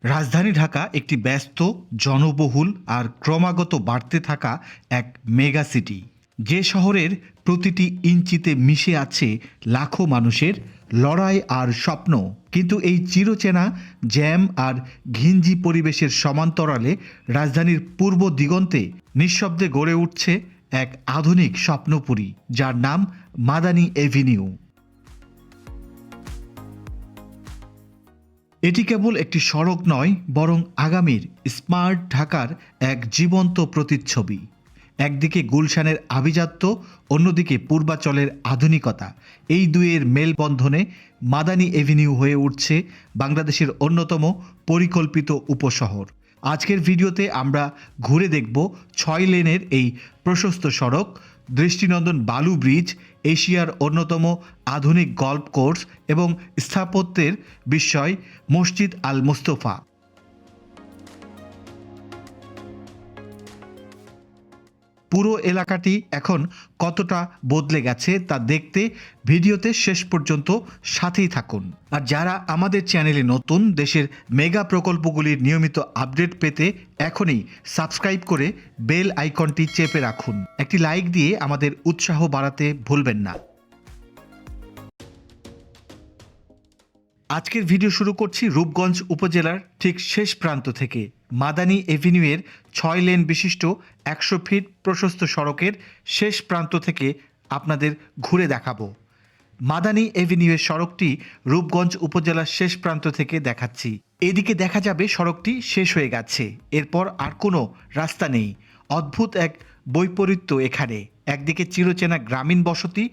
রাজধানী ঢাকা একটি ব্যস্ত, জনবহুল আর ক্রমাগত বাড়তে থাকা এক মেগা সিটি। যে শহরের প্রতিটি ইঞ্চিতে মিশে আছে লাখো মানুষের লড়াই আর স্বপ্ন। কিন্তু এই চিরচেনা জ্যাম আর ঘিঞ্জি পরিবেশের সমান্তরালে রাজধানীর পূর্ব দিগন্তে নিঃশব্দে গড়ে উঠছে এক আধুনিক স্বপ্নপুরী, যার নাম মাদানী এভিনিউ। এটি কেবল একটি সড়ক নয়, বরং আগামীর স্মার্ট ঢাকার এক জীবন্ত প্রতিচ্ছবি। একদিকে গুলশানের আভিজাত্য, অন্যদিকে পূর্বাচলের আধুনিকতা। এই দুইয়ের মেলবন্ধনে মাদানী এভিনিউ হয়ে উঠছে বাংলাদেশের অন্যতম পরিকল্পিত উপশহর। আজকের ভিডিওতে আমরা ঘুরে দেখব ৬ লেনের এই প্রশস্ত সড়ক, দৃষ্টিনন্দন বালু ব্রিজ, এশিয়ার অন্যতম আধুনিক গল্ফ কোর্স এবং স্থাপত্যের বিস্ময় মসজিদ আল মুস্তফা। পুরো এলাকাটি এখন কতটা বদলে গেছে তা দেখতে ভিডিওতে শেষ পর্যন্ত সাথেই থাকুন। আর যারা আমাদের চ্যানেলে নতুন, দেশের মেগা প্রকল্পগুলির নিয়মিত আপডেট পেতে এখনই সাবস্ক্রাইব করে বেল আইকনটি চেপে রাখুন। একটি লাইক দিয়ে আমাদের উৎসাহ বাড়াতে ভুলবেন না। আজকের ভিডিও শুরু করছি রূপগঞ্জ উপজেলার ঠিক শেষ প্রান্ত থেকে। মাদানী এভিনিউয়ের ৬ লেন বিশিষ্ট ১০০ ফিট প্রশস্ত সড়কের শেষ প্রান্ত থেকে আপনাদের ঘুরে দেখাবো। মাদানী এভিনিউয়ের সড়কটি রূপগঞ্জ উপজেলার শেষ প্রান্ত থেকে দেখাচ্ছি। এদিকে দেখা যাবে সড়কটি শেষ হয়ে গেছে, এরপর আর কোনো রাস্তা নেই। অদ্ভুত এক বৈপরীত্য এখানে। একদিকে চিরচেনা গ্রামীণ বসতি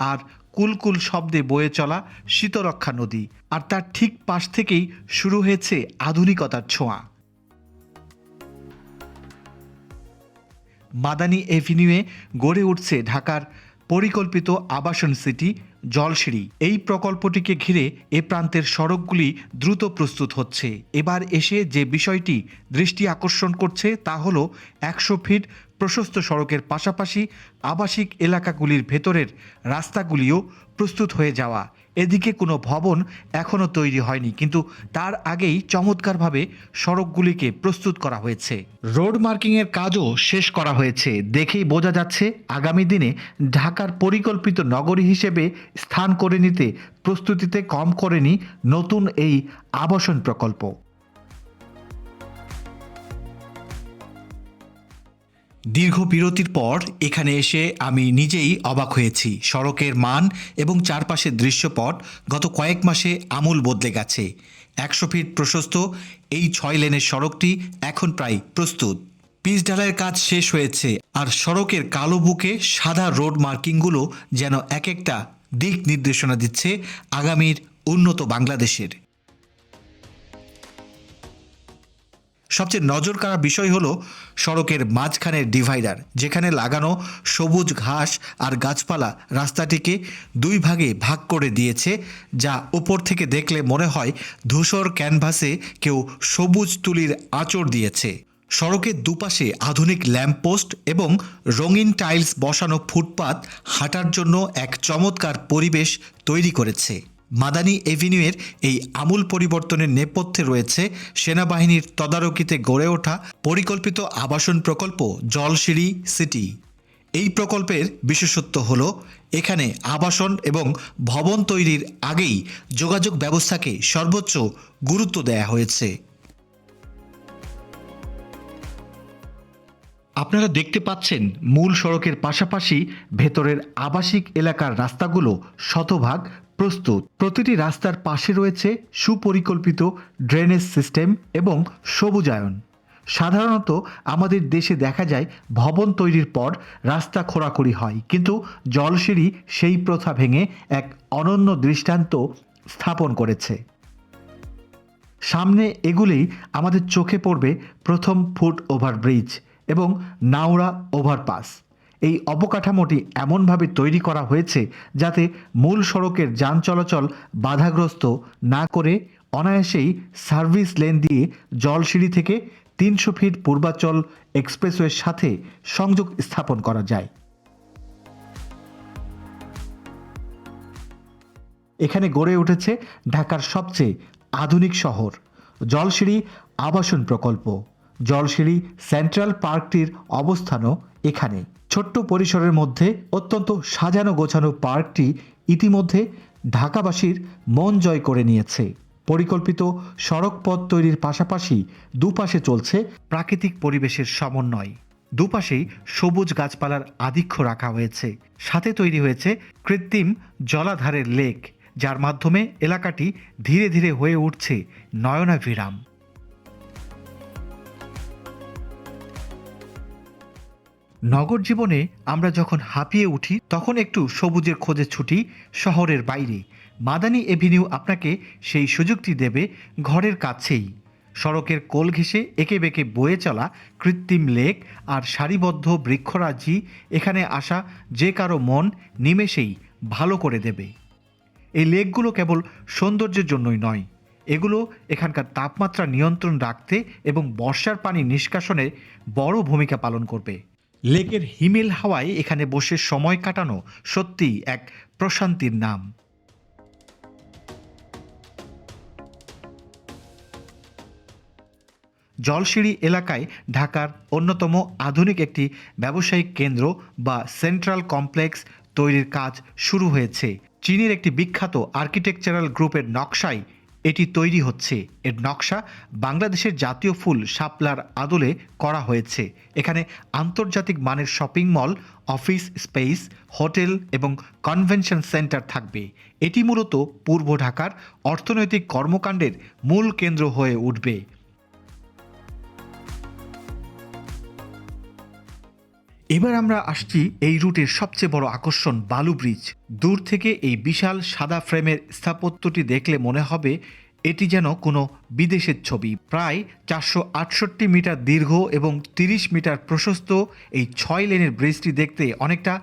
আর কুলকুল শব্দে বয়ে চলা শীতলক্ষ্যা নদী, আর তার ঠিক পাশ থেকেই শুরু হয়েছে আধুনিকতার ছোঁয়া। মাদানী এভিনিউয়ে গড়ে উঠছে ঢাকার পরিকল্পিত আবাসন সিটি জলসিঁড়ি। এই প্রকল্পটিকে ঘিরে এ প্রান্তের সড়কগুলি দ্রুত প্রস্তুত হচ্ছে। এবার এসে যে বিষয়টি দৃষ্টি আকর্ষণ করছে তা হলো ১০০ ফিট প্রশস্ত সড়কের পাশাপাশি আবাসিক এলাকাগুলির ভেতরের রাস্তাগুলিও প্রস্তুত হয়ে যাওয়া। এদিকে কোনো ভবন এখনও তৈরি হয়নি, কিন্তু তার আগেই চমৎকারভাবে সড়কগুলিকে প্রস্তুত করা হয়েছে। রোড মার্কিংয়ের কাজও শেষ করা হয়েছে। দেখেই বোঝা যাচ্ছে আগামী দিনে ঢাকার পরিকল্পিত নগরী হিসেবে স্থান করে নিতে প্রস্তুতিতে কম করেনি নতুন এই আবাসন প্রকল্প। দীর্ঘ বিরতির পর এখানে এসে আমি নিজেই অবাক হয়েছি। সড়কের মান এবং চারপাশের দৃশ্যপট গত কয়েক মাসে আমূল বদলে গেছে। ১০০ ফিট প্রশস্ত এই ৬ লেনের সড়কটি এখন প্রায় প্রস্তুত। পিচ ঢালাইয়ের কাজ শেষ হয়েছে, আর সড়কের কালো বুকে সাদা রোড মার্কিংগুলো যেন এক একটা দিক নির্দেশনা দিচ্ছে আগামীর উন্নত বাংলাদেশের। সবচেয়ে নজর কাড়া বিষয় হলো সড়কের মাঝখানের ডিভাইডার, যেখানে লাগানো সবুজ ঘাস আর গাছপালা রাস্তাটিকে দুই ভাগে ভাগ করে দিয়েছে, যা উপর থেকে দেখলে মনে হয় ধূসর ক্যানভাসে কেউ সবুজ তুলির আঁচড় দিয়েছে। সড়কের দুপাশে আধুনিক ল্যাম্পপোস্ট এবং রঙিন টাইলস বসানো ফুটপাত হাঁটার জন্য এক চমৎকার পরিবেশ তৈরি করেছে। মাদানী এভিনিউয়ের এই আমূল পরিবর্তনের নেপথ্যে রয়েছে সেনাবাহিনীর তদারকিতে গড়ে ওঠা পরিকল্পিত আবাসন প্রকল্প জলসিঁড়ি সিটি। এই প্রকল্পের বিশেষত্ব হল এখানে আবাসন এবং ভবন তৈরির আগেই যোগাযোগ ব্যবস্থাকে সর্বোচ্চ গুরুত্ব দেওয়া হয়েছে। আপনারা দেখতে পাচ্ছেন মূল সড়কের পাশাপাশি ভেতরের আবাসিক এলাকার রাস্তাগুলো শতভাগ প্রস্তুত। প্রতিটি রাস্তার পাশে রয়েছে সুপরিকল্পিত ড্রেনেজ সিস্টেম এবং সবুজায়ন। সাধারণত আমাদের দেশে দেখা যায় ভবন তৈরির পর রাস্তা খোঁড়াখুড়ি হয়, কিন্তু জলসিঁড়ি সেই প্রথা ভেঙে এক অনন্য দৃষ্টান্ত স্থাপন করেছে। সামনে এগুলেই আমাদের চোখে পড়বে প্রথম ফুট ওভারব্রিজ এবং নাওড়া ওভারপাস। এই অবকাঠামোটি এমনভাবে তৈরি করা হয়েছে যাতে মূল সড়কের যান চলাচল বাধাগ্রস্ত না করে অনায়াসেই সার্ভিস লেন দিয়ে জলসিঁড়ি থেকে ৩০০ ফিট পূর্বাচল এক্সপ্রেসওয়ের সাথে সংযোগ স্থাপন করা যায়। এখানে গড়ে উঠেছে ঢাকার সবচেয়ে আধুনিক শহর। জলসিঁড়ি আবাসন প্রকল্প। জলসিঁড়ি সেন্ট্রাল পার্কটির অবস্থানও এখানে। ছোট্ট পরিসরের মধ্যে অত্যন্ত সাজানো গোছানো পার্কটি ইতিমধ্যে ঢাকাবাসীর মন জয় করে নিয়েছে। পরিকল্পিত সড়ক পথ তৈরির পাশাপাশি দুপাশে চলছে প্রাকৃতিক পরিবেশের সমন্বয়। দুপাশেই সবুজ গাছপালার আধিক্য রাখা হয়েছে। সাথে তৈরি হয়েছে কৃত্রিম জলাধারের লেক, যার মাধ্যমে এলাকাটি ধীরে ধীরে হয়ে উঠছে নয়নাভিরাম। নগর জীবনে আমরা যখন হাঁপিয়ে উঠি তখন একটু সবুজের খোঁজে ছুটি শহরের বাইরে। মাদানী এভিনিউ আপনাকে সেই সুযোগটি দেবে ঘরের কাছেই। সড়কের কোল ঘেঁষে এঁকে বেঁকে বয়ে চলা কৃত্রিম লেক আর সারিবদ্ধ বৃক্ষরাজি এখানে আসা যে কারো মন নিমেষেই ভালো করে দেবে। এই লেকগুলো কেবল সৌন্দর্যের জন্যই নয়, এগুলো এখানকার তাপমাত্রা নিয়ন্ত্রণ রাখতে এবং বর্ষার পানি নিষ্কাশনে বড় ভূমিকা পালন করবে। লেকের হিমেল হাওয়ায় এখানে বসে সময় কাটানো সত্যিই এক প্রশান্তির নাম। জলসিঁড়ি এলাকায় ঢাকার অন্যতম আধুনিক একটি ব্যবসায়িক কেন্দ্র বা সেন্ট্রাল কমপ্লেক্স তৈরির কাজ শুরু হয়েছে। চীনের একটি বিখ্যাত আর্কিটেকচারাল গ্রুপের নকশায় এটি তৈরি হচ্ছে। এর নকশা বাংলাদেশের জাতীয় ফুল শাপলার আদলে করা হয়েছে। এখানে আন্তর্জাতিক মানের shopping mall, office space, hotel এবং কনভেনশন সেন্টার থাকবে। এটি মূলত পূর্ব ঢাকার অর্থনৈতিক কর্মকাণ্ডের মূল কেন্দ্র হয়ে উঠবে। এবার আমরা আসছি এই রুটের সবচেয়ে বড় আকর্ষণ বালু ব্রিজ। দূর থেকে এই বিশাল সাদা ফ্রেমের স্থাপত্যটি দেখলে মনে হবে এটি যেন কোনো বিদেশের ছবি। প্রায় 468 মিটার দীর্ঘ এবং 30 মিটার প্রশস্ত এই 6 লেনের ব্রিজটি দেখতে অনেকটা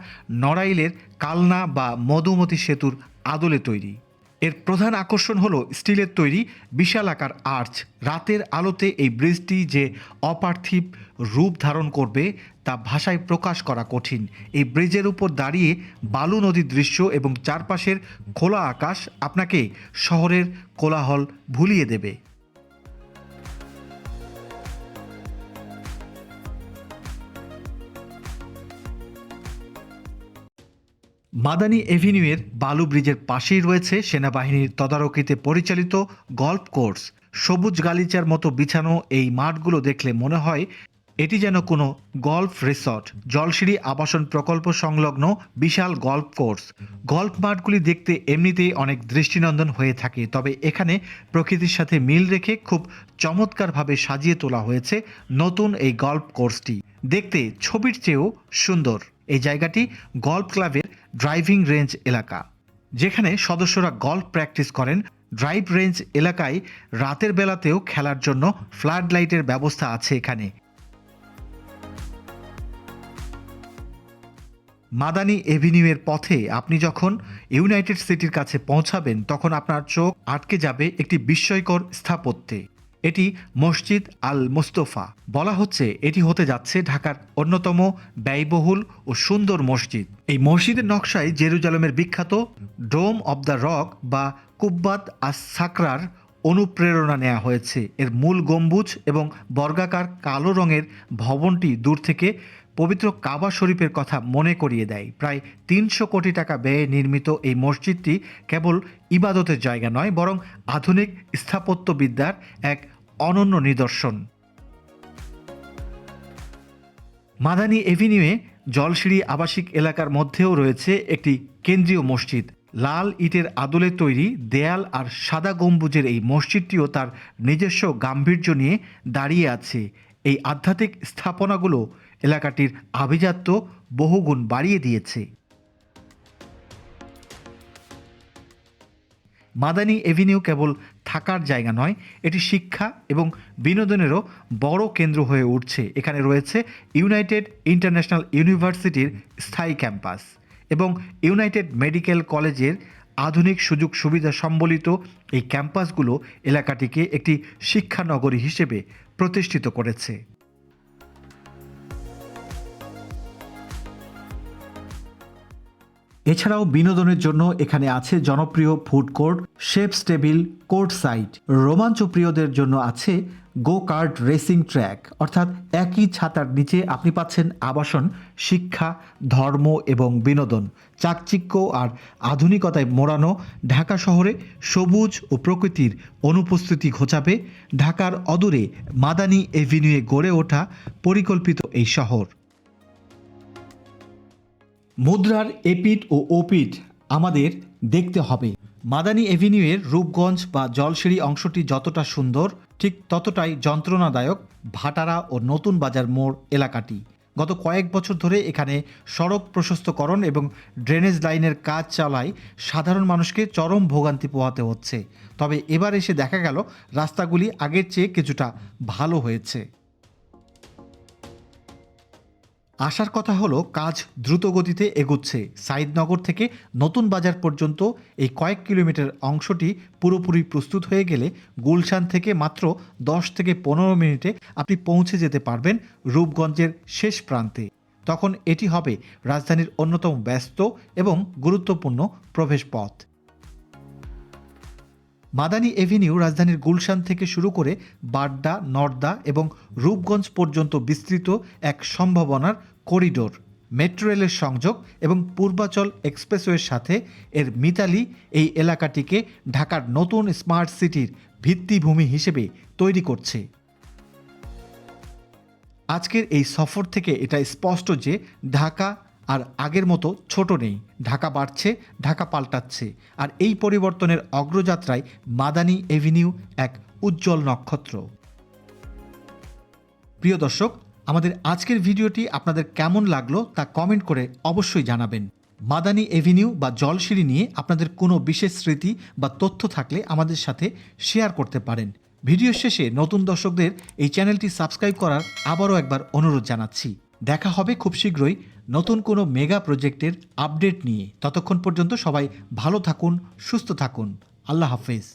নড়াইলের কালনা বা মধুমতি সেতুর আদলে তৈরি। এর প্রধান আকর্ষণ হলো স্টিলের তৈরি বিশাল আকার আর্চ। রাতের আলোতে এই ব্রিজটি যে অপার্থিব রূপ ধারণ করবে তা ভাষায় প্রকাশ করা কঠিন। এই ব্রিজের উপর দাঁড়িয়ে বালু নদীর দৃশ্য এবং চারপাশের খোলা আকাশ আপনাকে শহরের কোলাহল ভুলিয়ে দেবে। মাদানী এভিনিউয়ের বালু ব্রিজের পাশেই রয়েছে সেনাবাহিনীর তদারকিতে পরিচালিত গল্ফ কোর্স। সবুজ গালিচার মতো বিছানো এই মাঠগুলো দেখলে মনে হয় এটি যেন কোনো গল্ফ রিসর্ট। জলসিঁড়ি আবাসন প্রকল্প সংলগ্ন বিশাল গল্ফ কোর্স। গল্ফ মাঠগুলি দেখতে এমনিতেই অনেক দৃষ্টিনন্দন হয়ে থাকে, তবে এখানে প্রকৃতির সাথে মিল রেখে খুব চমৎকারভাবে সাজিয়ে তোলা হয়েছে নতুন এই গল্ফ কোর্সটি। দেখতে ছবির চেয়েও সুন্দর। এই জায়গাটি গল্ফ ক্লাবের ড্রাইভিং রেঞ্জ এলাকা, যেখানে সদস্যরা গল্ফ প্র্যাকটিস করেন। ড্রাইভ রেঞ্জ এলাকায় রাতের বেলাতেও খেলার জন্য ফ্লাড লাইটের ব্যবস্থা আছে এখানে। মাদানী এভিনিউয়ের পথে আপনি যখন ইউনাইটেড সিটির কাছে পৌঁছাবেন তখন আপনার চোখ আটকে যাবে একটি বিস্ময়কর স্থাপত্যে। এটি মসজিদ আল মুস্তফা। বলা হচ্ছে এটি হতে যাচ্ছে ঢাকার অন্যতম ব্যয়বহুল ও সুন্দর মসজিদ। এই মসজিদের নকশায় জেরুজালেমের বিখ্যাত ডোম অব দ্য রক বা কুব্বাত আস সাকরার অনুপ্রেরণা নেওয়া হয়েছে। এর মূল গম্বুজ এবং বর্গাকার কালো রঙের ভবনটি দূর থেকে পবিত্র কাবা শরীফের কথা মনে করিয়ে দেয়। প্রায় 300 কোটি টাকা ব্যয়ে নির্মিত এই মসজিদটি কেবল ইবাদতের জায়গা নয়, বরং আধুনিক স্থাপত্যবিদ্যার এক অনন্য নিদর্শন। মাদানী এভিনিউয়ে জলসিঁড়ি আবাসিক এলাকার মধ্যেও রয়েছে একটি কেন্দ্রীয় মসজিদ। লাল ইটের আদলে তৈরি দেয়াল আর সাদা গম্বুজের এই মসজিদটিও তার নিজস্ব গাম্ভীর্য নিয়ে দাঁড়িয়ে আছে। এই আধ্যাত্মিক স্থাপনাগুলো এলাকাটির আভিজাত্য বহুগুণ বাড়িয়ে দিয়েছে। মাদানী এভিনিউ কেবল থাকার জায়গা নয়, এটি শিক্ষা এবং বিনোদনেরও বড় কেন্দ্র হয়ে উঠছে। এখানে রয়েছে ইউনাইটেড ইন্টারন্যাশনাল ইউনিভার্সিটির স্থায়ী ক্যাম্পাস এবং ইউনাইটেড মেডিকেল কলেজের আধুনিক সুযোগ সুবিধা সম্বলিত এই ক্যাম্পাসগুলো এলাকাটিকে একটি শিক্ষানগরী হিসেবে প্রতিষ্ঠিত করেছে। এছাড়াও বিনোদনের জন্য এখানে আছে জনপ্রিয় food court, chefs table, court side. রোমাঞ্চ প্রিয়দের জন্য আছে গো কার্ট রেসিং ট্র্যাক, অর্থাৎ একই ছাতার নিচে আপনি পাচ্ছেন আবাসন, শিক্ষা, ধর্ম এবং বিনোদন। চাকচিক্য আর আধুনিকতায় মোড়ানো ঢাকা শহরে সবুজ ও প্রকৃতির অনুপস্থিতি ঘোচাবে ঢাকার অদূরে মাদানী এভিনিউয়ে গড়ে ওঠা পরিকল্পিত এই শহর। মুদ্রার এপিঠ ও ওপিঠ আমাদের দেখতে হবে। মাদানী এভিনিউয়ের রূপগঞ্জ বা জলসিঁড়ি অংশটি যতটা সুন্দর, ঠিক ততটাই যন্ত্রণাদায়ক ভাটারা ও নতুন বাজার মোড় এলাকাটি। গত কয়েক বছর ধরে এখানে সড়ক প্রশস্তকরণ এবং ড্রেনেজ লাইনের কাজ চালায় সাধারণ মানুষকে চরম ভোগান্তি পোহাতে হচ্ছে। তবে এবার এসে দেখা গেল রাস্তাগুলি আগের চেয়ে কিছুটা ভালো হয়েছে। আসার কথা হলো, কাজ দ্রুত গতিতে এগুচ্ছে। সাইদনগর থেকে নতুন বাজার পর্যন্ত এই কয়েক কিলোমিটার অংশটি পুরোপুরি প্রস্তুত হয়ে গেলে গুলশান থেকে মাত্র 10 থেকে 15 মিনিটে আপনি পৌঁছে যেতে পারবেন রূপগঞ্জের শেষ প্রান্তে। তখন এটি হবে রাজধানীর অন্যতম ব্যস্ত এবং গুরুত্বপূর্ণ প্রবেশপথ। মাদানী এভিনিউ রাজধানীর গুলশান থেকে শুরু করে বাড্ডা, নর্দা এবং রূপগঞ্জ পর্যন্ত বিস্তৃত এক সম্ভাবনার করিডোর। মেট্রো রেলের সংযোগ এবং পূর্বাচল এক্সপ্রেসওয়ের সাথে এর মিতালি এই এলাকাটিকে ঢাকার নতুন স্মার্ট সিটির ভিত্তিভূমি হিসেবে তৈরি করছে। আজকের এই সফর থেকে এটা স্পষ্ট যে ঢাকা আর আগের মতো ছোট নেই। ঢাকা বাড়ছে, ঢাকা পাল্টাচ্ছে, আর এই পরিবর্তনের অগ্রযাত্রায় মাদানী এভিনিউ এক উজ্জ্বল নক্ষত্র। প্রিয় দর্শক, আমাদের আজকের ভিডিওটি আপনাদের কেমন লাগলো তা কমেন্ট করে অবশ্যই জানাবেন। মাদানী এভিনিউ বা জলসিঁড়ি নিয়ে আপনাদের কোনো বিশেষ স্মৃতি বা তথ্য থাকলে আমাদের সাথে শেয়ার করতে পারেন। ভিডিও শেষে নতুন দর্শকদের এই চ্যানেলটি সাবস্ক্রাইব করার আবারও একবার অনুরোধ জানাচ্ছি। দেখা হবে খুব শীঘ্রই নতুন কোনো মেগা প্রজেক্টের আপডেট নিয়ে। ততক্ষণ পর্যন্ত সবাই ভালো থাকুন, সুস্থ থাকুন। আল্লাহ হাফেজ।